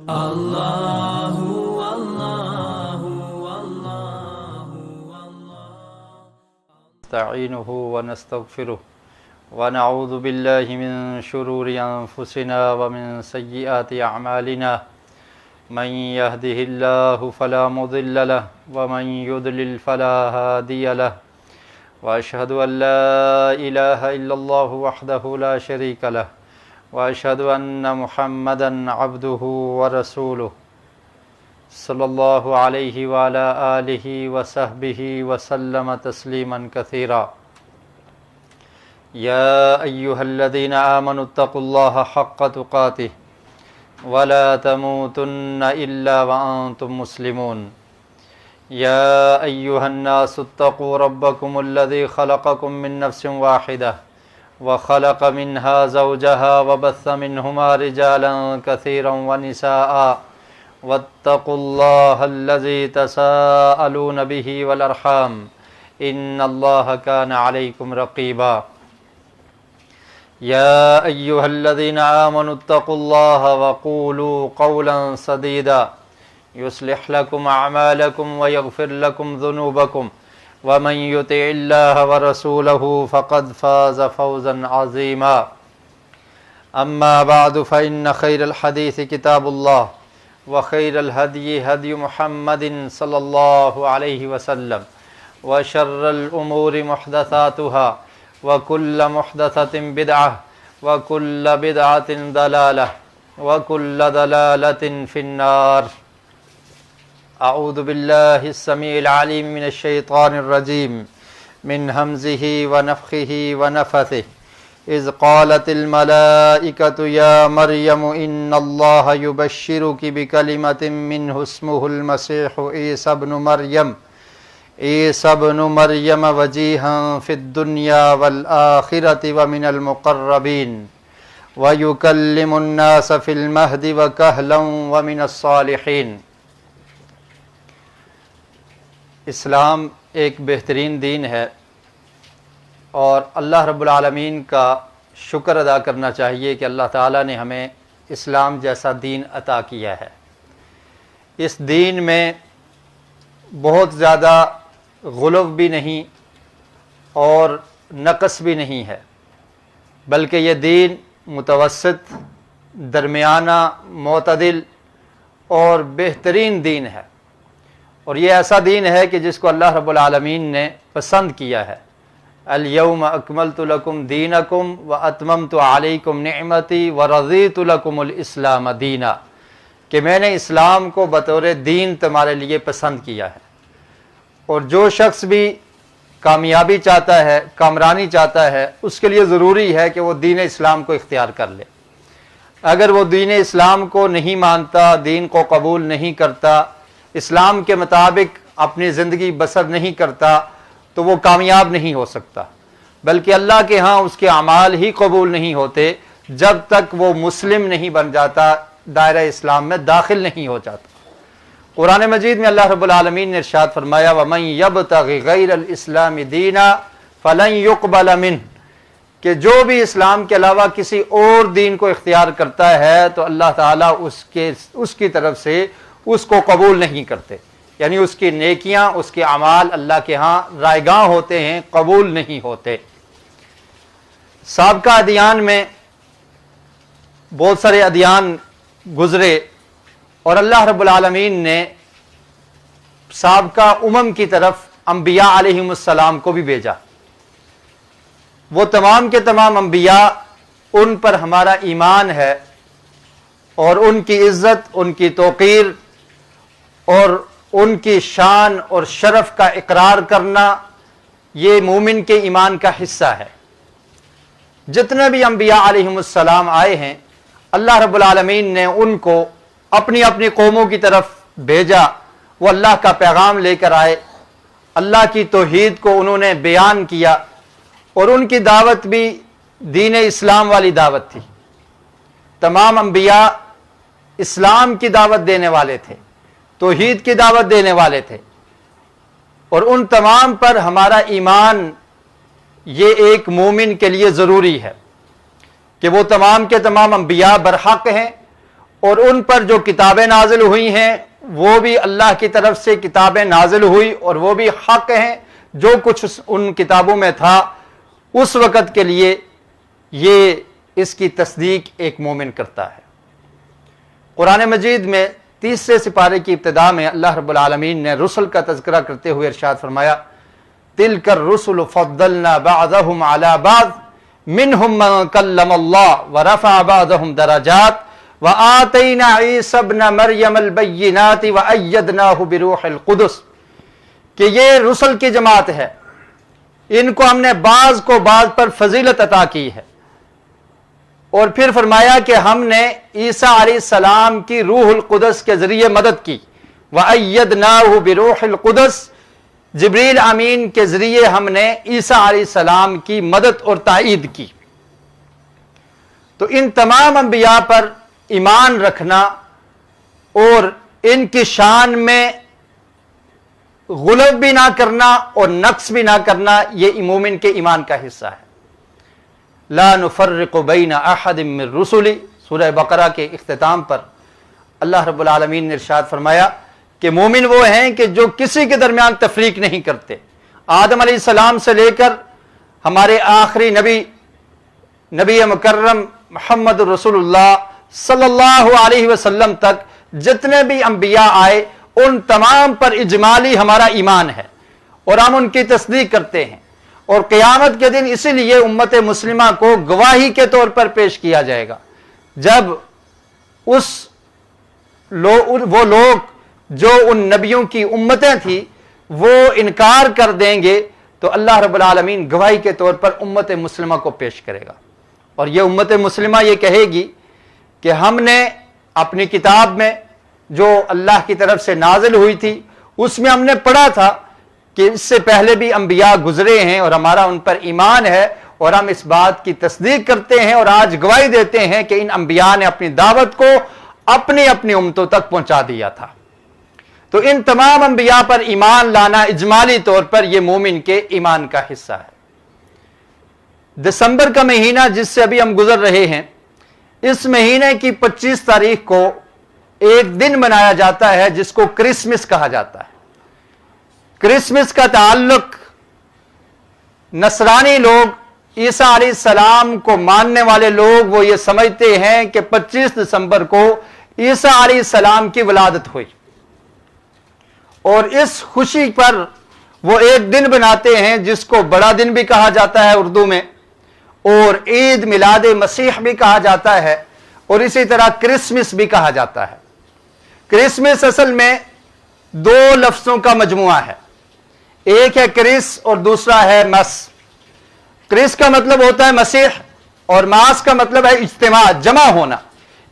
الله والله نستعينه ونستغفره ونعوذ بالله من شرور أنفسنا ومن سيئات أعمالنا من يهده الله فلا مضل له ومن يضلل فلا هادي له وأشهد أن لا إله إلا الله وحده لا شريك له وأشهد أن محمدًا عبده ورسوله صلى الله عليه وعلى آله وصحبه وسلم تسليما كثيرا يا أيها الذين آمنوا اتقوا الله حق تقاته ولا تموتن إلا وأنتم مسلمون يا أيها الناس اتقوا ربكم الذي خلقكم من نفس واحدة وخلق منها زوجها وبث منهما رجالا كثيرا ونساء واتقوا الله الذي تساءلون به والأرحام إن الله كان عليكم رقيبا يا أيها الذين آمنوا اتقوا الله وقولوا قولا سديدا يصلح لكم أعمالكم ويغفر لكم ذنوبكم ومن يطع الله ورسوله فقد فاز فوزا عظيما أما بعد فإن خير الحديث كتاب الله وخير الهدي هدي محمد صلى الله عليه وسلم وشر الأمور محدثاتها وكل محدثة بدعة وكل بدعة ضلالة وكل ضلالة في النار أعوذ بالله السميع العليم من الشيطان الرجيم من همزه ونفخه ونفثه إذ قالت الملائكة يا مريم إن الله يبشرك بكلمة منه اسمه المسيح عيسى ابن مريم وجيها في الدنيا والآخرة ومن المقربين ويكلم الناس في المهد وكهلا ومن الصالحين۔ اسلام ایک بہترین دین ہے اور اللہ رب العالمین کا شکر ادا کرنا چاہیے کہ اللہ تعالیٰ نے ہمیں اسلام جیسا دین عطا کیا ہے۔ اس دین میں بہت زیادہ غلو بھی نہیں اور نقص بھی نہیں ہے، بلکہ یہ دین متوسط، درمیانہ، معتدل اور بہترین دین ہے، اور یہ ایسا دین ہے کہ جس کو اللہ رب العالمین نے پسند کیا ہے۔ الیوم اکملت لکم دینکم واتممت علیکم نعمتی ورضیت لکم الاسلام دینا، کہ میں نے اسلام کو بطور دین تمہارے لیے پسند کیا ہے۔ اور جو شخص بھی کامیابی چاہتا ہے، کامرانی چاہتا ہے، اس کے لیے ضروری ہے کہ وہ دین اسلام کو اختیار کر لے۔ اگر وہ دین اسلام کو نہیں مانتا، دین کو قبول نہیں کرتا، اسلام کے مطابق اپنی زندگی بسر نہیں کرتا، تو وہ کامیاب نہیں ہو سکتا، بلکہ اللہ کے ہاں اس کے اعمال ہی قبول نہیں ہوتے جب تک وہ مسلم نہیں بن جاتا، دائرہ اسلام میں داخل نہیں ہو جاتا۔ قرآن مجید میں اللہ رب العالمین نے ارشاد فرمایا وَمَن يَبْتَغِ غَيْرَ الْإِسْلَامِ دِينًا فَلَن يُقْبَلَ مِنْهُ، کہ جو بھی اسلام کے علاوہ کسی اور دین کو اختیار کرتا ہے تو اللہ تعالیٰ اس کی طرف سے اس کو قبول نہیں کرتے، یعنی اس کی نیکیاں، اس کے اعمال اللہ کے ہاں رائگاں ہوتے ہیں، قبول نہیں ہوتے۔ سابقہ ادیان میں بہت سارے ادیان گزرے اور اللہ رب العالمین نے سابقہ کی طرف انبیاء علیہم السلام کو بھی بھیجا۔ وہ تمام کے تمام انبیاء، ان پر ہمارا ایمان ہے اور ان کی عزت، ان کی توقیر اور ان کی شان اور شرف کا اقرار کرنا یہ مومن کے ایمان کا حصہ ہے۔ جتنے بھی انبیاء علیہم السلام آئے ہیں، اللہ رب العالمین نے ان کو اپنی اپنی قوموں کی طرف بھیجا، وہ اللہ کا پیغام لے کر آئے، اللہ کی توحید کو انہوں نے بیان کیا، اور ان کی دعوت بھی دین اسلام والی دعوت تھی۔ تمام انبیاء اسلام کی دعوت دینے والے تھے، توحید کی دعوت دینے والے تھے، اور ان تمام پر ہمارا ایمان یہ ایک مومن کے لیے ضروری ہے کہ وہ تمام کے تمام انبیاء برحق ہیں اور ان پر جو کتابیں نازل ہوئی ہیں وہ بھی اللہ کی طرف سے کتابیں نازل ہوئی اور وہ بھی حق ہیں، جو کچھ ان کتابوں میں تھا اس وقت کے لیے یہ اس کی تصدیق ایک مومن کرتا ہے۔ قرآن مجید میں 30 سپارے کی ابتدا میں اللہ رب العالمین نے رسل کا تذکرہ کرتے ہوئے ارشاد فرمایا، تِلْكَ الرُّسُلُ فَضَّلْنَا بَعْضَهُمْ عَلَى بَعْضٍ مِّنْهُمْ مَنْ كَلَّمَ اللَّهُ وَرَفَعَ بَعْضَهُمْ دَرَجَاتٍ وَآتَيْنَا عِيسَى ابْنَ مَرْيَمَ الْبَيِّنَاتِ وَأَيَّدْنَاهُ بِرُوحِ الْقُدُسِ، کہ یہ رسل کی جماعت ہے، ان کو ہم نے بعض کو بعض پر فضیلت عطا کی ہے، اور پھر فرمایا کہ ہم نے عیسیٰ علیہ السلام کی روح القدس کے ذریعے مدد کی، وَأَيَّدْنَاهُ بِرُوحِ الْقُدُسِ، جبریل امین کے ذریعے ہم نے عیسیٰ علیہ السلام کی مدد اور تائید کی۔ تو ان تمام انبیاء پر ایمان رکھنا اور ان کی شان میں غلو بھی نہ کرنا اور نقص بھی نہ کرنا، یہ مومن کے ایمان کا حصہ ہے۔ لا نفرق بین احد من رسلی، سورہ بقرہ کے اختتام پر اللہ رب العالمین نے ارشاد فرمایا کہ مومن وہ ہیں کہ جو کسی کے درمیان تفریق نہیں کرتے، آدم علیہ السلام سے لے کر ہمارے آخری نبی مکرم محمد رسول اللہ صلی اللہ علیہ وسلم تک جتنے بھی انبیاء آئے ان تمام پر اجمالی ہمارا ایمان ہے اور ہم ان کی تصدیق کرتے ہیں، اور قیامت کے دن اسی لیے امت مسلمہ کو گواہی کے طور پر پیش کیا جائے گا، جب وہ لوگ جو ان نبیوں کی امتیں تھیں وہ انکار کر دیں گے تو اللہ رب العالمین گواہی کے طور پر امت مسلمہ کو پیش کرے گا، اور یہ امت مسلمہ یہ کہے گی کہ ہم نے اپنی کتاب میں جو اللہ کی طرف سے نازل ہوئی تھی اس میں ہم نے پڑھا تھا کہ اس سے پہلے بھی انبیاء گزرے ہیں اور ہمارا ان پر ایمان ہے، اور ہم اس بات کی تصدیق کرتے ہیں اور آج گواہی دیتے ہیں کہ ان انبیاء نے اپنی دعوت کو اپنی امتوں تک پہنچا دیا تھا۔ تو ان تمام انبیاء پر ایمان لانا اجمالی طور پر یہ مومن کے ایمان کا حصہ ہے۔ دسمبر کا مہینہ جس سے ابھی ہم گزر رہے ہیں، اس مہینے کی 25 تاریخ کو ایک دن منایا جاتا ہے جس کو کرسمس کہا جاتا ہے۔ کرسمس کا تعلق نصرانی لوگ، عیسیٰ علیہ السلام کو ماننے والے لوگ وہ یہ سمجھتے ہیں کہ 25 دسمبر کو عیسیٰ علیہ السلام کی ولادت ہوئی، اور اس خوشی پر وہ ایک دن بناتے ہیں جس کو بڑا دن بھی کہا جاتا ہے اردو میں، اور عید میلاد مسیح بھی کہا جاتا ہے، اور اسی طرح کرسمس بھی کہا جاتا ہے۔ کرسمس اصل میں 2 لفظوں کا مجموعہ ہے، ایک ہے کرس اور دوسرا ہے مس۔ کرس کا مطلب ہوتا ہے مسیح، اور ماس کا مطلب ہے اجتماع، جمع ہونا،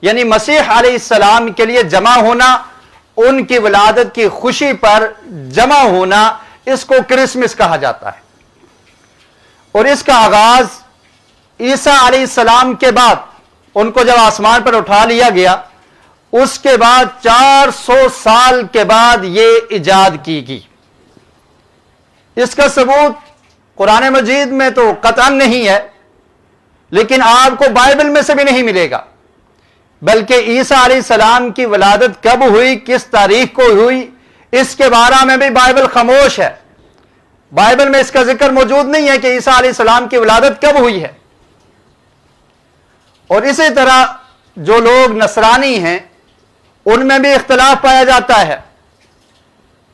یعنی مسیح علیہ السلام کے لیے جمع ہونا، ان کی ولادت کی خوشی پر جمع ہونا، اس کو کرسمس کہا جاتا ہے۔ اور اس کا آغاز عیسیٰ علیہ السلام کے بعد، ان کو جب آسمان پر اٹھا لیا گیا اس کے بعد 400 سال کے بعد یہ ایجاد کی گئی۔ اس کا ثبوت قرآن مجید میں تو قطعاً نہیں ہے، لیکن آپ کو بائبل میں سے بھی نہیں ملے گا، بلکہ عیسیٰ علیہ السلام کی ولادت کب ہوئی، کس تاریخ کو ہوئی، اس کے بارے میں بھی بائبل خاموش ہے۔ بائبل میں اس کا ذکر موجود نہیں ہے کہ عیسیٰ علیہ السلام کی ولادت کب ہوئی ہے۔ اور اسی طرح جو لوگ نصرانی ہیں ان میں بھی اختلاف پایا جاتا ہے۔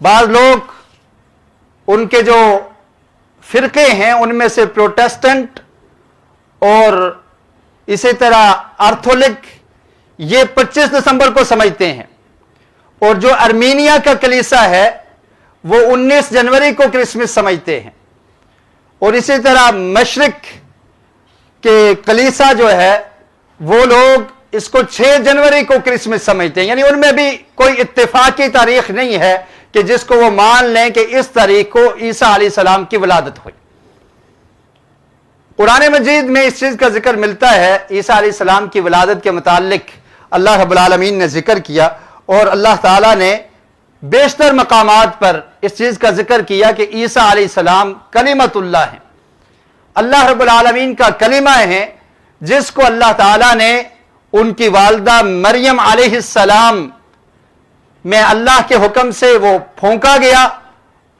بعض لوگ ان کے جو فرقے ہیں ان میں سے پروٹسٹنٹ اور اسی طرح آرتھولک یہ 25 دسمبر کو سمجھتے ہیں، اور جو ارمینیا کا کلیسا ہے وہ 19 جنوری کو کرسمس سمجھتے ہیں، اور اسی طرح مشرق کے کلیسا جو ہے وہ لوگ اس کو 6 جنوری کو کرسمس سمجھتے ہیں، یعنی ان میں بھی کوئی اتفاقی تاریخ نہیں ہے کہ جس کو وہ مان لیں کہ اس تاریخ کو عیسیٰ علیہ السلام کی ولادت ہوئی۔ قرآن مجید میں اس چیز کا ذکر ملتا ہے، عیسیٰ علیہ السلام کی ولادت کے متعلق اللہ رب العالمین نے ذکر کیا، اور اللہ تعالیٰ نے بیشتر مقامات پر اس چیز کا ذکر کیا کہ عیسیٰ علیہ السلام کلمت اللہ ہیں، اللہ رب العالمین کا کلمہ ہیں، جس کو اللہ تعالیٰ نے ان کی والدہ مریم علیہ السلام میں اللہ کے حکم سے وہ پھونکا گیا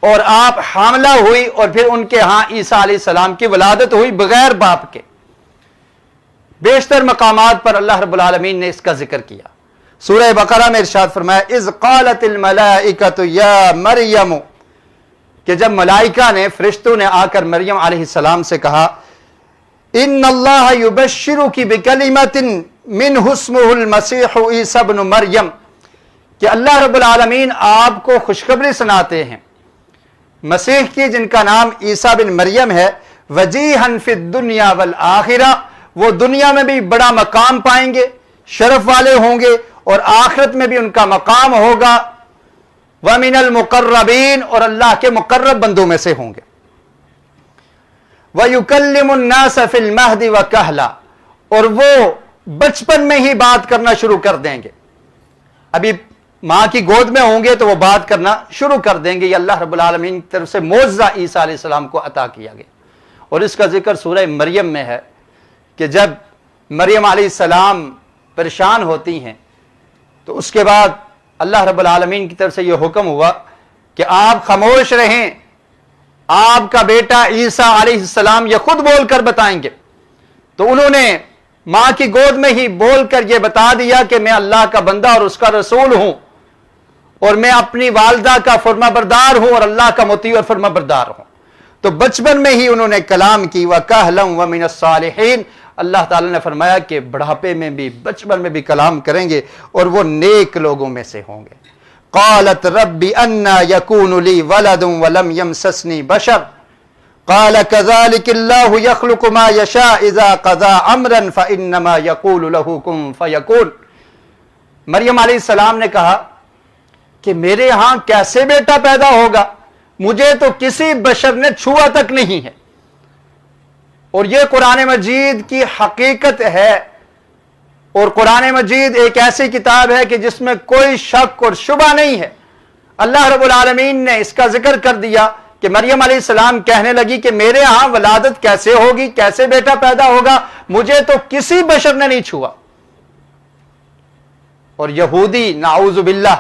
اور آپ حاملہ ہوئی اور پھر ان کے ہاں عیسیٰ علیہ السلام کی ولادت ہوئی بغیر باپ کے۔ بیشتر مقامات پر اللہ رب العالمین نے اس کا ذکر کیا۔ سورہ بقرہ میں ارشاد فرمایا اذ قالت الملائکۃ یا مریم، کہ جب ملائکہ نے، فرشتوں نے آ کر مریم علیہ السلام سے کہا ان اللہ یبشرک بکلمۃ منہ اسمہ المسیح عیسی ابن مریم، کہ اللہ رب العالمین آپ کو خوشخبری سناتے ہیں مسیح کی جن کا نام عیسیٰ بن مریم ہے، وجیہا فی الدنیا والآخرہ، وہ دنیا میں بھی بڑا مقام پائیں گے، شرف والے ہوں گے، اور آخرت میں بھی ان کا مقام ہوگا، وَمِنَ الْمُقَرَّبِينَ، اور اللہ کے مقرب بندوں میں سے ہوں گے، وَيُكَلِّمُ النَّاسَ فِي الْمَهْدِ وَكَهْلًا، اور وہ بچپن میں ہی بات کرنا شروع کر دیں گے، ابھی ماں کی گود میں ہوں گے تو وہ بات کرنا شروع کر دیں گے۔ یہ اللہ رب العالمین کی طرف سے معجزہ عیسیٰ علیہ السلام کو عطا کیا گیا، اور اس کا ذکر سورہ مریم میں ہے کہ جب مریم علیہ السلام پریشان ہوتی ہیں تو اس کے بعد اللہ رب العالمین کی طرف سے یہ حکم ہوا کہ آپ خاموش رہیں، آپ کا بیٹا عیسیٰ علیہ السلام یہ خود بول کر بتائیں گے۔ تو انہوں نے ماں کی گود میں ہی بول کر یہ بتا دیا کہ میں اللہ کا بندہ اور اس کا رسول ہوں، اور میں اپنی والدہ کا فرما بردار ہوں اور اللہ کا مطیع اور فرما بردار ہوں۔ تو بچپن میں ہی انہوں نے کلام کی، وَكَهْلًا وَمِنَ الصَّالِحِينَ، اللہ تعالیٰ نے فرمایا کہ بڑھاپے میں بھی، بچپن میں بھی کلام کریں گے اور وہ نیک لوگوں میں سے ہوں گے۔ قالت رب انا یکون لی ولد ولم یمسسنی بشر قال كذلك اللہ یخلق ما یشاء اذا قضى امرا فانما یقول له کن فیکون۔ مریم علیہ السلام نے کہا کہ میرے ہاں کیسے بیٹا پیدا ہوگا، مجھے تو کسی بشر نے چھوا تک نہیں ہے۔ اور یہ قرآن مجید کی حقیقت ہے، اور قرآن مجید ایک ایسی کتاب ہے کہ جس میں کوئی شک اور شبہ نہیں ہے۔ اللہ رب العالمین نے اس کا ذکر کر دیا کہ مریم علیہ السلام کہنے لگی کہ میرے ہاں ولادت کیسے ہوگی، کیسے بیٹا پیدا ہوگا، مجھے تو کسی بشر نے نہیں چھوا۔ اور یہودی نعوذ باللہ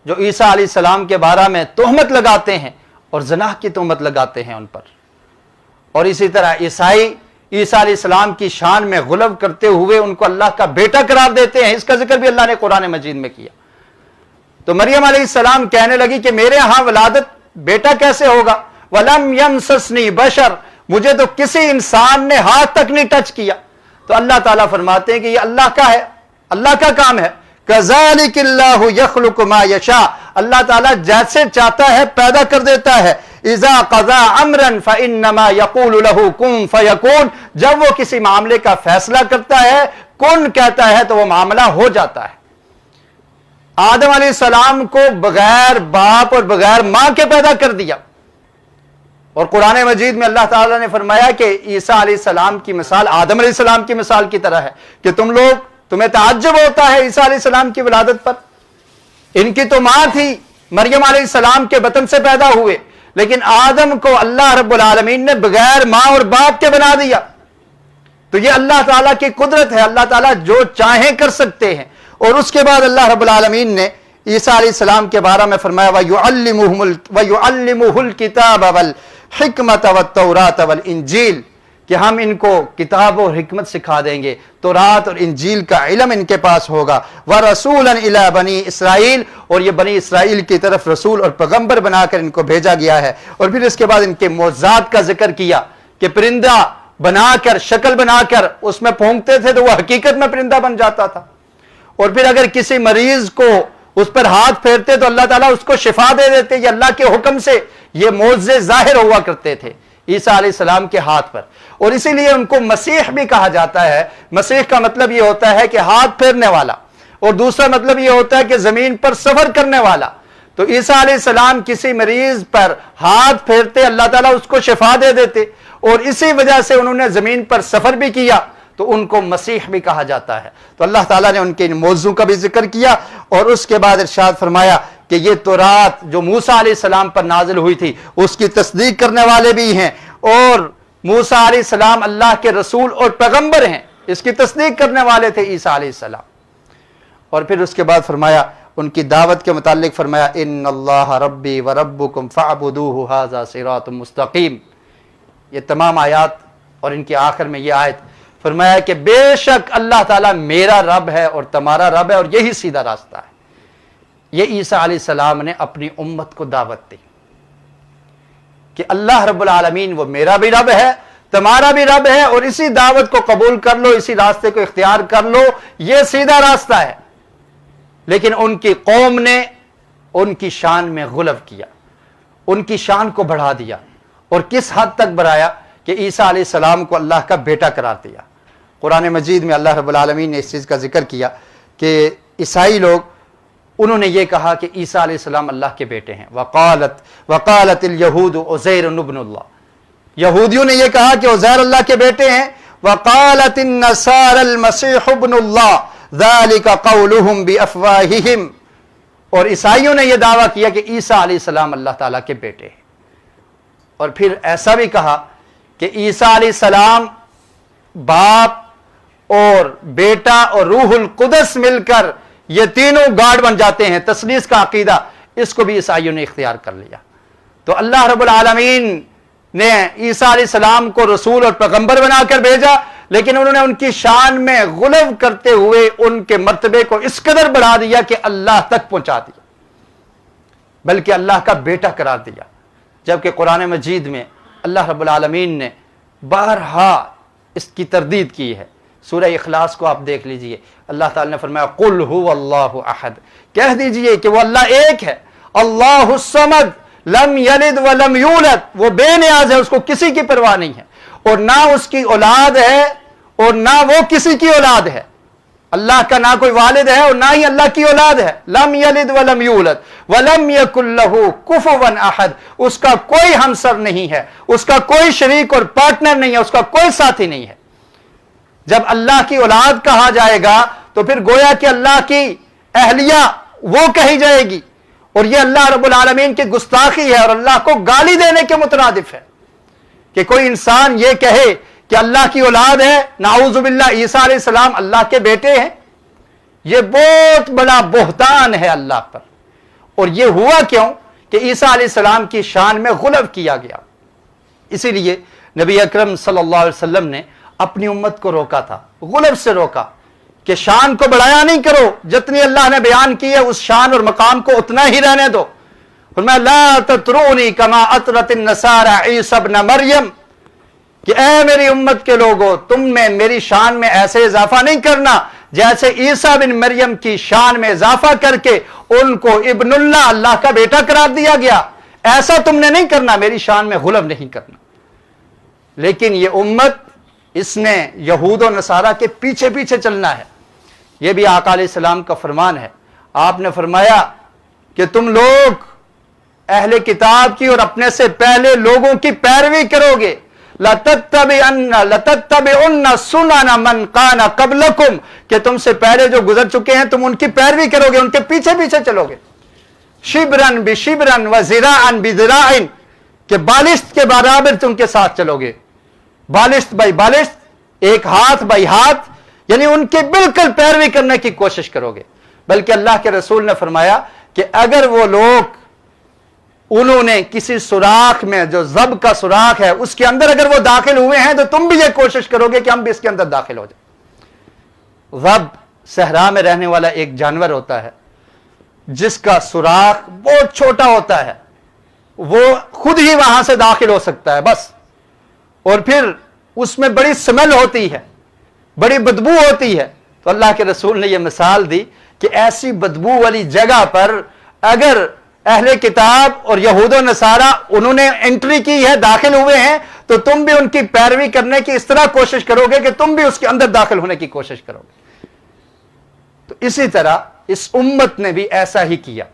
جو عیسیٰ علیہ السلام کے بارے میں تہمت لگاتے ہیں اور زنا کی تہمت لگاتے ہیں ان پر، اور اسی طرح عیسائی عیسیٰ علیہ السلام کی شان میں غلو کرتے ہوئے ان کو اللہ کا بیٹا قرار دیتے ہیں، اس کا ذکر بھی اللہ نے قرآن مجید میں کیا۔ تو مریم علیہ السلام کہنے لگی کہ میرے ہاں ولادت بیٹا کیسے ہوگا، وَلَمْ يَمْسَسْنِي بَشَرٌ، مجھے تو کسی انسان نے ہاتھ تک نہیں ٹچ کیا۔ تو اللہ تعالیٰ فرماتے ہیں کہ یہ اللہ کا ہے، اللہ کا کام ہے۔ كَذَلِكِ اللَّهُ يَخْلُقُ مَا يَشَاءُ، اللہ تعالیٰ جیسے چاہتا ہے پیدا کر دیتا ہے۔ اذا قضى امرا فانما يقول له كن فيكون، جب وہ کسی معاملے کا فیصلہ کرتا ہے، کن کہتا ہے تو وہ معاملہ ہو جاتا ہے۔ آدم علیہ السلام کو بغیر باپ اور بغیر ماں کے پیدا کر دیا، اور قرآن مجید میں اللہ تعالیٰ نے فرمایا کہ عیسیٰ علیہ السلام کی مثال آدم علیہ السلام کی مثال کی طرح ہے، کہ تمہیں تعجب ہوتا ہے عیسیٰ علیہ السلام کی ولادت پر، ان کی تو ماں تھی، مریم علیہ السلام کے بطن سے پیدا ہوئے، لیکن آدم کو اللہ رب العالمین نے بغیر ماں اور باپ کے بنا دیا۔ تو یہ اللہ تعالیٰ کی قدرت ہے، اللہ تعالیٰ جو چاہیں کر سکتے ہیں۔ اور اس کے بعد اللہ رب العالمین نے عیسیٰ علیہ السلام کے بارے میں فرمایا وَيُعَلِّمُهُ الْكِتَابَ وَالْحِكْمَةَ وَالتَّوْرَاةَ وَالْإِنْجِيلَ، کہ ہم ان کو کتاب اور حکمت سکھا دیں گے، تورات اور انجیل کا علم ان کے پاس ہوگا۔ وَرَسُولًا إِلَىٰ بَنِي إِسْرَائِيل، اور یہ بنی اسرائیل کی طرف رسول اور پیغمبر بنا کر ان کو بھیجا گیا ہے۔ اور پھر اس کے بعد ان کے معجزات کا ذکر کیا کہ پرندہ بنا کر، شکل بنا کر اس میں پھونکتے تھے تو وہ حقیقت میں پرندہ بن جاتا تھا، اور پھر اگر کسی مریض کو اس پر ہاتھ پھیرتے تو اللہ تعالیٰ اس کو شفا دے دیتے۔ یہ اللہ کے حکم سے یہ معجزے ظاہر ہوا کرتے تھے عیسیٰ علیہ السلام کے ہاتھ پر، اور اسی لیے ان کو مسیح بھی کہا جاتا ہے۔ مسیح کا مطلب یہ ہوتا ہے کہ ہاتھ پھیرنے والا، اور دوسرا مطلب یہ ہوتا ہے کہ زمین پر سفر کرنے والا۔ تو عیسیٰ علیہ السلام کسی مریض پر ہاتھ پھیرتے، اللہ تعالیٰ اس کو شفا دے دیتے، اور اسی وجہ سے انہوں نے زمین پر سفر بھی کیا، تو ان کو مسیح بھی کہا جاتا ہے۔ تو اللہ تعالیٰ نے ان کے ان موضوع کا بھی ذکر کیا، اور اس کے بعد ارشاد فرمایا کہ یہ تورات جو موسیٰ علیہ السلام پر نازل ہوئی تھی اس کی تصدیق کرنے والے بھی ہیں، اور موسیٰ علیہ السلام اللہ کے رسول اور پیغمبر ہیں، اس کی تصدیق کرنے والے تھے عیسیٰ علیہ السلام. اور پھر اس کے بعد فرمایا ان کی دعوت کے متعلق فرمایا ان اللہ ربی و ربکم فاعبدوہ ھذا صراط مستقیم. یہ تمام آیات اور ان کے آخر میں یہ آیت فرمایا کہ بے شک اللہ تعالیٰ میرا رب ہے اور تمہارا رب ہے اور یہی سیدھا راستہ ہے. یہ عیسیٰ علیہ السلام نے اپنی امت کو دعوت دی کہ اللہ رب العالمین وہ میرا بھی رب ہے تمہارا بھی رب ہے اور اسی دعوت کو قبول کر لو, اسی راستے کو اختیار کر لو, یہ سیدھا راستہ ہے. لیکن ان کی قوم نے ان کی شان میں غلو کیا, ان کی شان کو بڑھا دیا. اور کس حد تک بڑھایا کہ عیسیٰ علیہ السلام کو اللہ کا بیٹا قرار دیا. قرآن مجید میں اللہ رب العالمین نے اس چیز کا ذکر کیا کہ عیسائی لوگ انہوں نے یہ کہا کہ عیسیٰ علیہ السلام اللہ کے بیٹے ہیں. وقالت الیہود عزیر ابن اللہ, یہودیوں نے یہ کہا کہ عزیر اللہ کے بیٹے ہیں. وقالت النصارى المسیح ابن اللہ ذلك قولهم بافواہہم, اور عیسائیوں نے یہ دعویٰ کیا کہ عیسیٰ علیہ السلام اللہ تعالیٰ کے بیٹے ہیں. اور پھر ایسا بھی کہا کہ عیسیٰ علیہ السلام باپ اور بیٹا اور روح القدس مل کر یہ تینوں گاڈ بن جاتے ہیں. تثلیث کا عقیدہ اس کو بھی عیسائیوں نے اختیار کر لیا. تو اللہ رب العالمین نے عیسیٰ علیہ السلام کو رسول اور پیغمبر بنا کر بھیجا, لیکن انہوں نے ان کی شان میں غلو کرتے ہوئے ان کے مرتبے کو اس قدر بڑھا دیا کہ اللہ تک پہنچا دیا, بلکہ اللہ کا بیٹا قرار دیا. جبکہ قرآن مجید میں اللہ رب العالمین نے بارہا اس کی تردید کی ہے. سورہ اخلاص کو آپ دیکھ لیجئے, اللہ تعالی نے فرمایا قل هو اللہ احد, کہہ دیجئے کہ وہ اللہ ایک ہے. اللہ الصمد لم یلد ولم یولد, وہ بے نیاز ہے, اس کو کسی کی پرواہ نہیں ہے اور نہ اس کی اولاد ہے اور نہ وہ کسی کی اولاد ہے. اللہ کا نہ کوئی والد ہے اور نہ ہی اللہ کی اولاد ہے. لم یلد ولم یولد ولم یکن لہ کفوا احد, اس کا کوئی ہمسر نہیں ہے, اس کا کوئی شریک اور پارٹنر نہیں ہے, اس کا کوئی ساتھی نہیں ہے. جب اللہ کی اولاد کہا جائے گا تو پھر گویا کہ اللہ کی اہلیہ وہ کہی جائے گی, اور یہ اللہ رب العالمین کی گستاخی ہے اور اللہ کو گالی دینے کے مترادف ہے کہ کوئی انسان یہ کہے کہ اللہ کی اولاد ہے. نعوذ باللہ, عیسیٰ علیہ السلام اللہ کے بیٹے ہیں. یہ بہت بڑا بہتان ہے اللہ پر. اور یہ ہوا کیوں کہ عیسیٰ علیہ السلام کی شان میں غلو کیا گیا. اسی لیے نبی اکرم صلی اللہ علیہ وسلم نے اپنی امت کو روکا تھا, غلو سے روکا کہ شان کو بڑھایا نہیں کرو, جتنی اللہ نے بیان کی ہے اس شان اور مقام کو اتنا ہی رہنے دو. فرمایا لا تطرونی کما اطرت النصارى عیسی ابن مریم, کہ اے میری امت کے لوگوں تم میں میری شان میں ایسے اضافہ نہیں کرنا جیسے عیسیٰ بن مریم کی شان میں اضافہ کر کے ان کو ابن اللہ, اللہ کا بیٹا قرار دیا گیا. ایسا تم نے نہیں کرنا, میری شان میں غلو نہیں کرنا. لیکن یہ امت اس میں یہود و نصارہ کے پیچھے پیچھے چلنا ہے. یہ بھی آقا علیہ السلام کا فرمان ہے. آپ نے فرمایا کہ تم لوگ اہل کتاب کی اور اپنے سے پہلے لوگوں کی پیروی کرو گے. لَتَتَّبِعُنَّ سُنَنَ مَنْ قَانَ قَبْلَكُمْ, کہ تم سے پہلے جو گزر چکے ہیں تم ان کی پیروی کرو گے, ان کے پیچھے پیچھے چلو گے. شِبْرًا بِشِبْرًا وَذِرَاعًا بِذِرَاعٍ, کہ بالشت کے برابر تم کے ساتھ چلو گے. بالشت بائی بالشت, ایک ہاتھ بائی ہاتھ, یعنی ان کی بالکل پیروی کرنے کی کوشش کرو گے. بلکہ اللہ کے رسول نے فرمایا کہ اگر وہ لوگ انہوں نے کسی سوراخ میں جو زب کا سوراخ ہے اس کے اندر اگر وہ داخل ہوئے ہیں تو تم بھی یہ کوشش کرو گے کہ ہم بھی اس کے اندر داخل ہو جائیں. زب صحرا میں رہنے والا ایک جانور ہوتا ہے جس کا سوراخ بہت چھوٹا ہوتا ہے, وہ خود ہی وہاں سے داخل ہو سکتا ہے بس, اور پھر اس میں بڑی سمیل ہوتی ہے, بڑی بدبو ہوتی ہے. تو اللہ کے رسول نے یہ مثال دی کہ ایسی بدبو والی جگہ پر اگر اہل کتاب اور یہود و نصارہ انہوں نے انٹری کی ہے, داخل ہوئے ہیں, تو تم بھی ان کی پیروی کرنے کی اس طرح کوشش کرو گے کہ تم بھی اس کے اندر داخل ہونے کی کوشش کرو گے. تو اسی طرح اس امت نے بھی ایسا ہی کیا.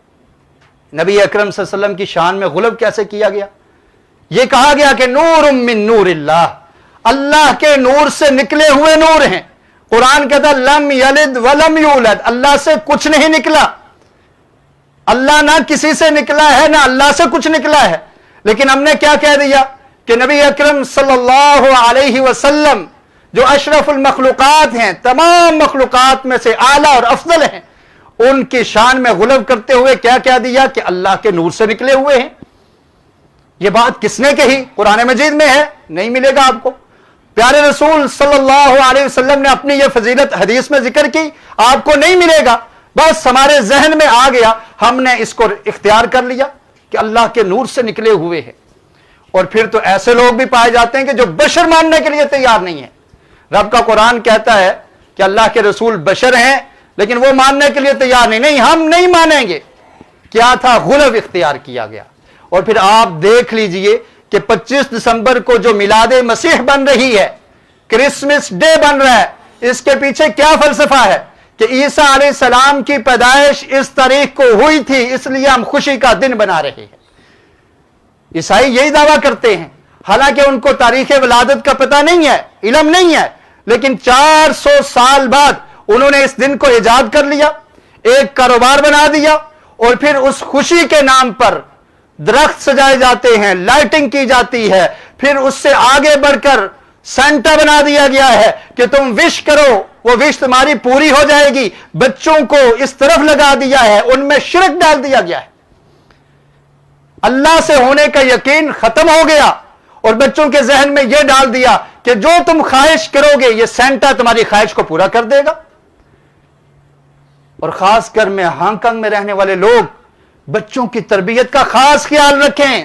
نبی اکرم صلی اللہ علیہ وسلم کی شان میں غلو کیسے کیا گیا؟ یہ کہا گیا کہ نور من نور اللہ, اللہ کے نور سے نکلے ہوئے نور ہیں. قرآن کہتا لم یلد ولم یولد, اللہ سے کچھ نہیں نکلا. اللہ نہ کسی سے نکلا ہے نہ اللہ سے کچھ نکلا ہے. لیکن ہم نے کیا کہہ دیا کہ نبی اکرم صلی اللہ علیہ وسلم جو اشرف المخلوقات ہیں, تمام مخلوقات میں سے اعلیٰ اور افضل ہیں, ان کی شان میں غلو کرتے ہوئے کیا کہہ دیا کہ اللہ کے نور سے نکلے ہوئے ہیں. یہ بات کس نے کہی؟ قرآن مجید میں ہے, نہیں ملے گا آپ کو. پیارے رسول صلی اللہ علیہ وسلم نے اپنی یہ فضیلت حدیث میں ذکر کی, آپ کو نہیں ملے گا. بس ہمارے ذہن میں آ گیا, ہم نے اس کو اختیار کر لیا کہ اللہ کے نور سے نکلے ہوئے ہیں. اور پھر تو ایسے لوگ بھی پائے جاتے ہیں کہ جو بشر ماننے کے لیے تیار نہیں ہیں. رب کا قرآن کہتا ہے کہ اللہ کے رسول بشر ہیں, لیکن وہ ماننے کے لیے تیار نہیں. نہیں, ہم نہیں مانیں گے. کیا تھا؟ غلو اختیار کیا گیا. اور پھر آپ دیکھ لیجئے کہ 25 دسمبر کو جو میلاد مسیح بن رہی ہے, کرسمس ڈے بن رہا ہے, اس کے پیچھے کیا فلسفہ ہے کہ عیسیٰ علیہ السلام کی پیدائش اس تاریخ کو ہوئی تھی, اس لیے ہم خوشی کا دن بنا رہے ہیں. عیسائی یہی دعویٰ کرتے ہیں, حالانکہ ان کو تاریخ ولادت کا پتہ نہیں ہے, علم نہیں ہے, لیکن 400 سال بعد انہوں نے اس دن کو ایجاد کر لیا, ایک کاروبار بنا دیا, اور پھر اس خوشی کے نام پر درخت سجائے جاتے ہیں, لائٹنگ کی جاتی ہے. پھر اس سے آگے بڑھ کر سینٹا بنا دیا گیا ہے کہ تم وش کرو, وہ وش تمہاری پوری ہو جائے گی. بچوں کو اس طرف لگا دیا ہے, ان میں شرک ڈال دیا گیا ہے. اللہ سے ہونے کا یقین ختم ہو گیا, اور بچوں کے ذہن میں یہ ڈال دیا کہ جو تم خواہش کرو گے یہ سینٹا تمہاری خواہش کو پورا کر دے گا. اور خاص کر میں ہانگ کانگ میں رہنے والے لوگ بچوں کی تربیت کا خاص خیال رکھیں.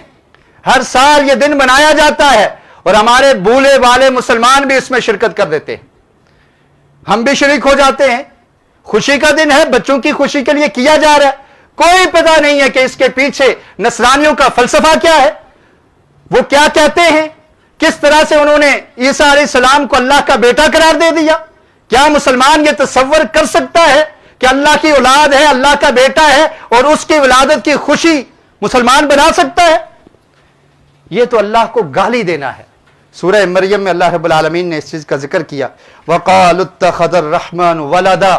ہر سال یہ دن منایا جاتا ہے, اور ہمارے بھولے والے مسلمان بھی اس میں شرکت کر دیتے ہیں, ہم بھی شریک ہو جاتے ہیں. خوشی کا دن ہے, بچوں کی خوشی کے لیے کیا جا رہا ہے. کوئی پتہ نہیں ہے کہ اس کے پیچھے نصرانیوں کا فلسفہ کیا ہے, وہ کیا کہتے ہیں, کس طرح سے انہوں نے عیسیٰ علیہ السلام کو اللہ کا بیٹا قرار دے دیا. کیا مسلمان یہ تصور کر سکتا ہے کہ اللہ کی اولاد ہے, اللہ کا بیٹا ہے, اور اس کی ولادت کی خوشی مسلمان بنا سکتا ہے؟ یہ تو اللہ کو گالی دینا ہے. سورہ مریم میں اللہ رب العالمین نے اس چیز کا ذکر کیا, وَقَالُ اتَّخَذَ الرَّحْمَنُ وَلَدًا,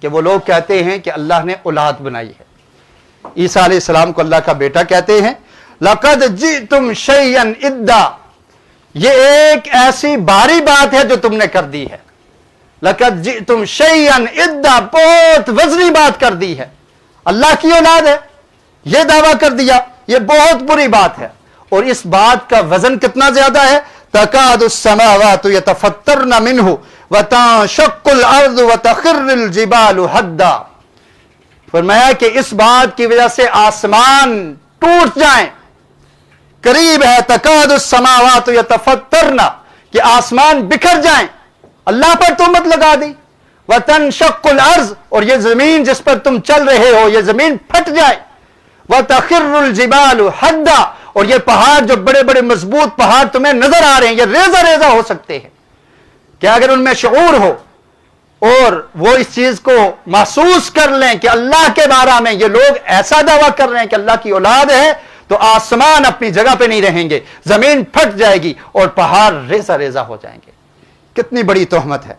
کہ وہ لوگ کہتے ہیں کہ اللہ نے اولاد بنائی ہے. عیسیٰ علیہ السلام کو اللہ کا بیٹا کہتے ہیں. لَقَدْ جِئْتُمْ شَيْئًا إِدًّا, یہ ایک ایسی بھاری بات ہے جو تم نے کر دی ہے. لَقَدْ جِئْتُمْ شَيْئًا إِدًّا, بہت وزنی بات کر دی ہے. اللہ کی اولاد ہے یہ دعویٰ کر دیا, یہ بہت بری بات ہے. اور اس بات کا وزن کتنا زیادہ ہے, تَكَادُ السَّمَاوَاتُ يَتَفَطَّرْنَ مِنْهُ وَتَنشَقُّ الْأَرْضُ وَتَخِرُّ الْجِبَالُ هَدًّا. فرمایا کہ اس بات کی وجہ سے آسمان ٹوٹ جائیں. قریب ہے تَكَادُ السَّمَاوَاتُ يَتَفَطَّرْنَ, کہ آسمان بکھر جائیں. اللہ پر تہمت لگا دی. وَتَنشَقُّ الْأَرْضُ, اور یہ زمین جس پر تم چل رہے ہو یہ زمین پھٹ جائے. وَتَخِرُّ الْجِبَالُ هَدًّا, اور یہ پہاڑ جو بڑے بڑے مضبوط پہاڑ تمہیں نظر آ رہے ہیں یہ ریزہ ریزہ ہو سکتے ہیں. کہ اگر ان میں شعور ہو اور وہ اس چیز کو محسوس کر لیں کہ اللہ کے بارے میں یہ لوگ ایسا دعویٰ کر رہے ہیں کہ اللہ کی اولاد ہے, تو آسمان اپنی جگہ پہ نہیں رہیں گے, زمین پھٹ جائے گی اور پہاڑ ریزہ ریزہ ہو جائیں گے. کتنی بڑی تہمت ہے.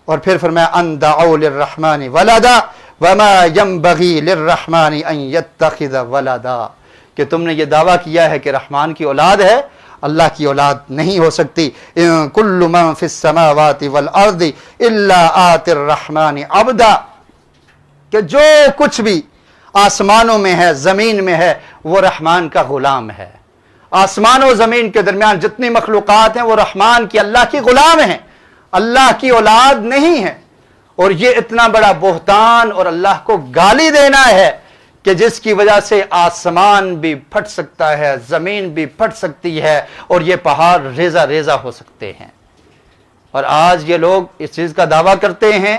اور پھر فرمایا ان دعوا للرحمن ولدا وما ينبغي للرحمن ان يتخذ ولدا, کہ تم نے یہ دعویٰ کیا ہے کہ رحمان کی اولاد ہے, اللہ کی اولاد نہیں ہو سکتی. ان کل من فی السماوات والارض الا آتی الرحمن عبدا, کہ جو کچھ بھی آسمانوں میں ہے زمین میں ہے وہ رحمان کا غلام ہے. آسمان و زمین کے درمیان جتنی مخلوقات ہیں وہ رحمان کی, اللہ کی غلام ہیں, اللہ کی اولاد نہیں ہے. اور یہ اتنا بڑا بہتان اور اللہ کو گالی دینا ہے کہ جس کی وجہ سے آسمان بھی پھٹ سکتا ہے, زمین بھی پھٹ سکتی ہے, اور یہ پہاڑ ریزہ ریزہ ہو سکتے ہیں. اور آج یہ لوگ اس چیز کا دعویٰ کرتے ہیں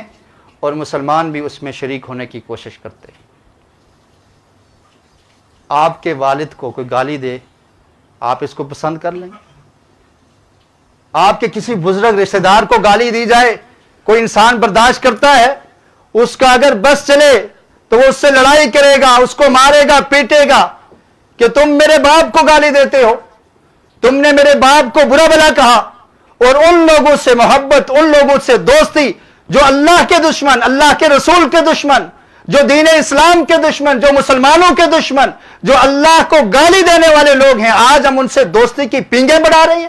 اور مسلمان بھی اس میں شریک ہونے کی کوشش کرتے ہیں. آپ کے والد کو کوئی گالی دے, آپ اس کو پسند کر لیں؟ آپ کے کسی بزرگ رشتہ دار کو گالی دی جائے, کوئی انسان برداشت کرتا ہے؟ اس کا اگر بس چلے تو وہ اس سے لڑائی کرے گا, اس کو مارے گا, پیٹے گا کہ تم میرے باپ کو گالی دیتے ہو, تم نے میرے باپ کو برا بھلا کہا. اور ان لوگوں سے محبت, ان لوگوں سے دوستی جو اللہ کے دشمن, اللہ کے رسول کے دشمن, جو دین اسلام کے دشمن, جو مسلمانوں کے دشمن, جو اللہ کو گالی دینے والے لوگ ہیں, آج ہم ان سے دوستی کی پینگیں بڑھا رہے ہیں.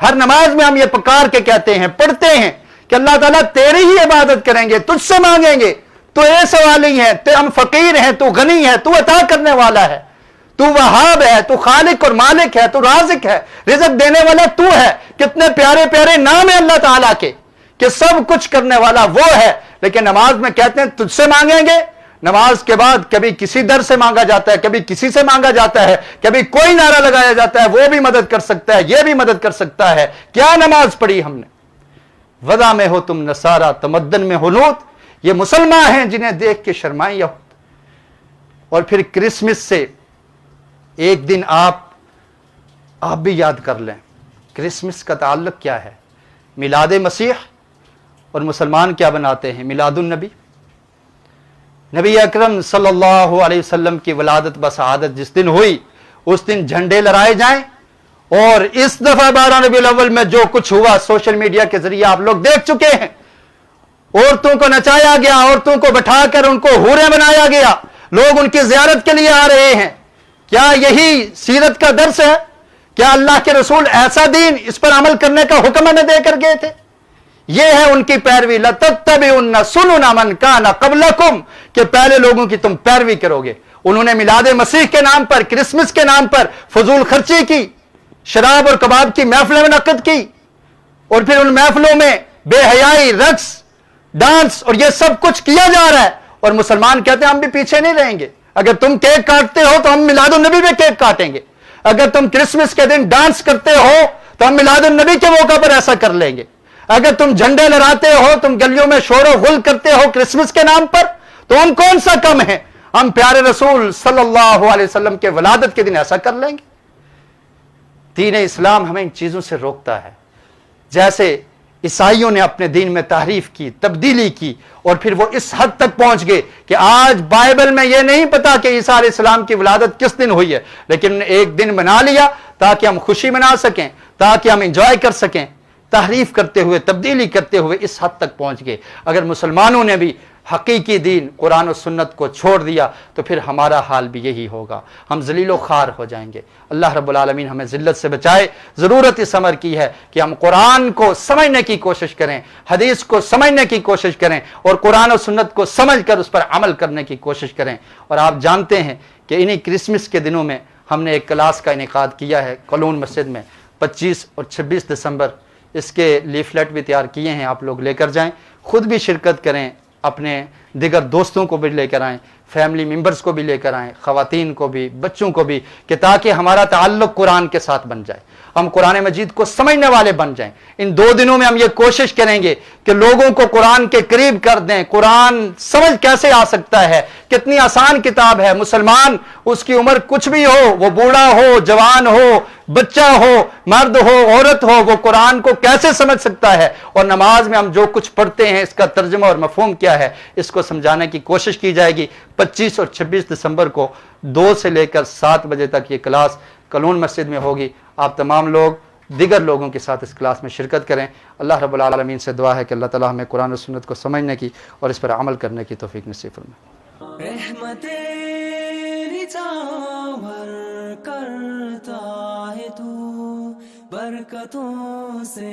ہر نماز میں ہم یہ پکار کے کہتے ہیں، پڑھتے ہیں کہ اللہ تعالیٰ تیری ہی عبادت کریں گے، تجھ سے مانگیں گے، تو اے سوالی ہے، ہم فقیر ہیں، تو غنی ہے، تو عطا کرنے والا ہے، تو وہاب ہے، تو خالق اور مالک ہے، تو رازق ہے، رزق دینے والا تو ہے۔ کتنے پیارے پیارے نام ہیں اللہ تعالیٰ کے کہ سب کچھ کرنے والا وہ ہے، لیکن نماز میں کہتے ہیں تجھ سے مانگیں گے۔ نماز کے بعد کبھی کسی در سے مانگا جاتا ہے، کبھی کسی سے مانگا جاتا ہے، کبھی کوئی نعرہ لگایا جاتا ہے وہ بھی مدد کر سکتا ہے، یہ بھی مدد کر سکتا ہے۔ کیا نماز پڑھی ہم نے؟ وضع میں ہو تم نصارہ، تمدن میں ہنوت، یہ مسلمان ہیں جنہیں دیکھ کے شرمائیں یہود۔ اور پھر کرسمس سے ایک دن آپ بھی یاد کر لیں، کرسمس کا تعلق کیا ہے؟ میلاد مسیح، اور مسلمان کیا بناتے ہیں؟ میلاد النبی۔ نبی اکرم صلی اللہ علیہ وسلم کی ولادت بسعادت جس دن ہوئی، اس دن جھنڈے لہرائے جائیں، اور اس دفعہ 12 ربیع الاول میں جو کچھ ہوا سوشل میڈیا کے ذریعے آپ لوگ دیکھ چکے ہیں۔ عورتوں کو نچایا گیا، عورتوں کو بٹھا کر ان کو حوریں بنایا گیا، لوگ ان کی زیارت کے لیے آ رہے ہیں۔ کیا یہی سیرت کا درس ہے؟ کیا اللہ کے رسول ایسا دین، اس پر عمل کرنے کا حکم ہمیں دے کر گئے تھے؟ یہ ہے ان کی پیروی، لَتَتَّبِعُنَّ سُنَنَ مَنْ كَانَ قَبْلَكُمْ، کہ پہلے لوگوں کی تم پیروی کرو گے۔ انہوں نے میلاد مسیح کے نام پر، کرسمس کے نام پر فضول خرچی کی، شراب اور کباب کی محفلیں منعقد کی، اور پھر ان محفلوں میں بے حیائی، رقص، ڈانس اور یہ سب کچھ کیا جا رہا ہے، اور مسلمان کہتے ہیں ہم بھی پیچھے نہیں رہیں گے۔ اگر تم کیک کاٹتے ہو تو ہم میلاد النبی میں کیک کاٹیں گے، اگر تم کرسمس کے دن ڈانس کرتے ہو تو ہم میلاد النبی کے موقع پر ایسا کر لیں گے، اگر تم جھنڈے لہراتے ہو، تم گلیوں میں شور و غل کرتے ہو کرسمس کے نام پر، تو ہم کون سا کم ہیں؟ ہم پیارے رسول صلی اللہ علیہ وسلم کے ولادت کے دن ایسا کر لیں گے۔ دین اسلام ہمیں ان چیزوں سے روکتا ہے۔ جیسے عیسائیوں نے اپنے دین میں تحریف کی، تبدیلی کی، اور پھر وہ اس حد تک پہنچ گئے کہ آج بائبل میں یہ نہیں پتا کہ عیسیٰ علیہ السلام کی ولادت کس دن ہوئی ہے، لیکن ایک دن بنا لیا تاکہ ہم خوشی منا سکیں، تاکہ ہم انجوائے کر سکیں۔ تحریف کرتے ہوئے، تبدیلی کرتے ہوئے اس حد تک پہنچ گئے۔ اگر مسلمانوں نے بھی حقیقی دین قرآن و سنت کو چھوڑ دیا تو پھر ہمارا حال بھی یہی ہوگا، ہم ذلیل و خوار ہو جائیں گے۔ اللہ رب العالمین ہمیں ذلت سے بچائے۔ ضرورت اس امر کی ہے کہ ہم قرآن کو سمجھنے کی کوشش کریں، حدیث کو سمجھنے کی کوشش کریں، اور قرآن و سنت کو سمجھ کر اس پر عمل کرنے کی کوشش کریں۔ اور آپ جانتے ہیں کہ انہی کرسمس کے دنوں میں ہم نے ایک کلاس کا انعقاد کیا ہے کلون مسجد میں، 25 اور 26 دسمبر۔ اس کے لیفلیٹ بھی تیار کیے ہیں، آپ لوگ لے کر جائیں، خود بھی شرکت کریں، اپنے دیگر دوستوں کو بھی لے کر آئیں، فیملی ممبرز کو بھی لے کر آئیں، خواتین کو بھی، بچوں کو بھی، کہ تاکہ ہمارا تعلق قرآن کے ساتھ بن جائے، ہم قرآن مجید کو سمجھنے والے بن جائیں۔ ان 2 دنوں میں ہم یہ کوشش کریں گے کہ لوگوں کو قرآن کے قریب کر دیں۔ قرآن سمجھ کیسے آ سکتا ہے؟ کتنی آسان کتاب ہے۔ مسلمان اس کی عمر کچھ بھی ہو، وہ بوڑھا ہو، جوان ہو، بچہ ہو، مرد ہو، عورت ہو، وہ قرآن کو کیسے سمجھ سکتا ہے؟ اور نماز میں ہم جو کچھ پڑھتے ہیں اس کا ترجمہ اور مفہوم کیا ہے، اس کو سمجھانے کی کوشش کی جائے گی۔ 25 اور 26 دسمبر کو 2 سے لے کر 7 بجے تک یہ کلاس کلون مسجد میں ہوگی۔ آپ تمام لوگ دیگر لوگوں کے ساتھ اس کلاس میں شرکت کریں۔ اللہ رب العالمین سے دعا ہے کہ اللہ تعالی ہمیں قرآن و سنت کو سمجھنے کی اور اس پر عمل کرنے کی توفیق نصیب فرمائے۔ رحمت تیری چاور کرتا ہے تو برکتوں سے